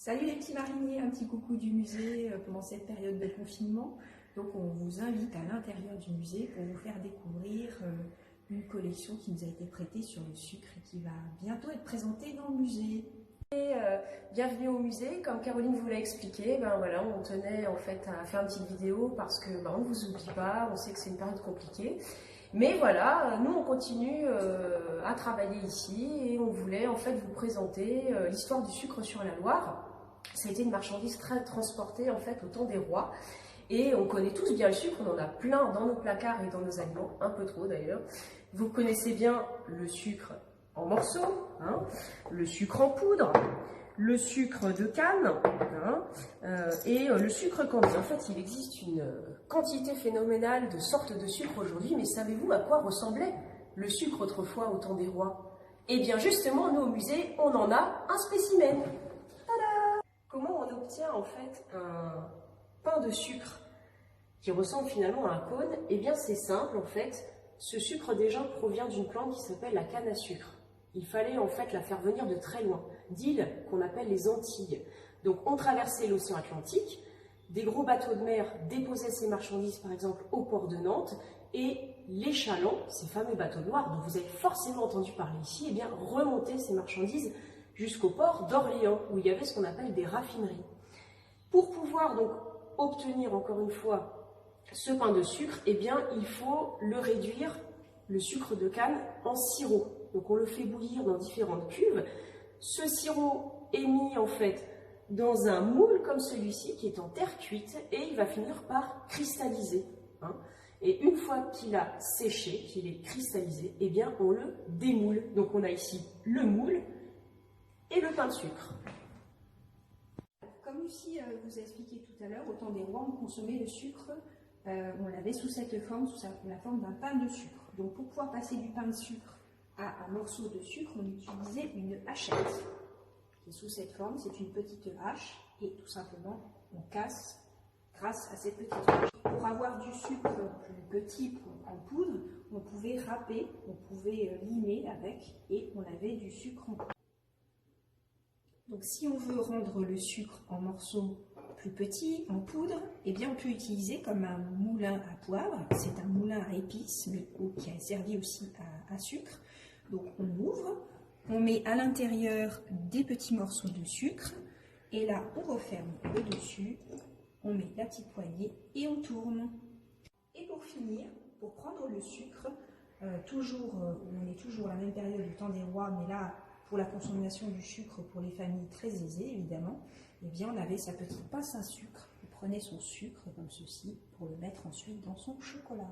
Salut les petits mariniers, un petit coucou du musée pendant cette période de confinement. Donc on vous invite à l'intérieur du musée pour vous faire découvrir une collection qui nous a été prêtée sur le sucre et qui va bientôt être présentée dans le musée. Bienvenue au musée. Comme Caroline vous l'a expliqué, voilà, on tenait en fait à faire une petite vidéo parce que on ne vous oublie pas, on sait que c'est une période compliquée. Mais voilà, nous on continue à travailler ici et on voulait en fait vous présenter l'histoire du sucre sur la Loire. Ça a été une marchandise très transportée en fait au temps des rois. Et on connaît tous bien le sucre, on en a plein dans nos placards et dans nos aliments, un peu trop d'ailleurs. Vous connaissez bien le sucre en morceaux, le sucre en poudre, le sucre de canne et le sucre candi. En fait, il existe une quantité phénoménale de sortes de sucre aujourd'hui, mais savez-vous à quoi ressemblait le sucre autrefois au temps des rois? Eh bien justement, nous au musée, on en a un spécimen. Tada! Comment on obtient en fait un pain de sucre qui ressemble finalement à un cône? Eh bien c'est simple en fait, ce sucre déjà provient d'une plante qui s'appelle la canne à sucre. Il fallait en fait la faire venir de très loin, d'îles qu'on appelle les Antilles. Donc on traversait l'océan Atlantique, des gros bateaux de mer déposaient ces marchandises par exemple au port de Nantes, et les chalands, ces fameux bateaux noirs dont vous avez forcément entendu parler ici, eh bien remontaient ces marchandises jusqu'au port d'Orléans, où il y avait ce qu'on appelle des raffineries. Pour pouvoir donc obtenir encore une fois ce pain de sucre, eh bien il faut le réduire, le sucre de canne, en sirop. Donc on le fait bouillir dans différentes cuves. Ce sirop est mis en fait dans un moule comme celui-ci qui est en terre cuite et il va finir par cristalliser. Et une fois qu'il a séché, qu'il est cristallisé, eh bien on le démoule. Donc on a ici le moule et le pain de sucre. Comme Lucie vous a expliqué tout à l'heure, au temps des rois, on consommait le sucre, on l'avait sous cette forme, sous la forme d'un pain de sucre. Donc pour pouvoir passer du pain de sucre à un morceau de sucre, on utilisait une hachette. Et sous cette forme, c'est une petite hache et tout simplement on casse grâce à cette petite hache. Pour avoir du sucre plus petit en poudre, on pouvait râper, on pouvait limer avec et on avait du sucre en poudre. Donc si on veut rendre le sucre en morceaux plus petits, en poudre, eh bien on peut utiliser comme un moulin à poivre. C'est un moulin à épices, mais qui a servi aussi à sucre. Donc on ouvre, on met à l'intérieur des petits morceaux de sucre, et là on referme le dessus, on met la petite poignée et on tourne. Et pour finir, pour prendre le sucre, on est toujours à la même période du temps des rois, mais là pour la consommation du sucre pour les familles très aisées évidemment, eh bien on avait sa petite pince à sucre, on prenait son sucre comme ceci pour le mettre ensuite dans son chocolat.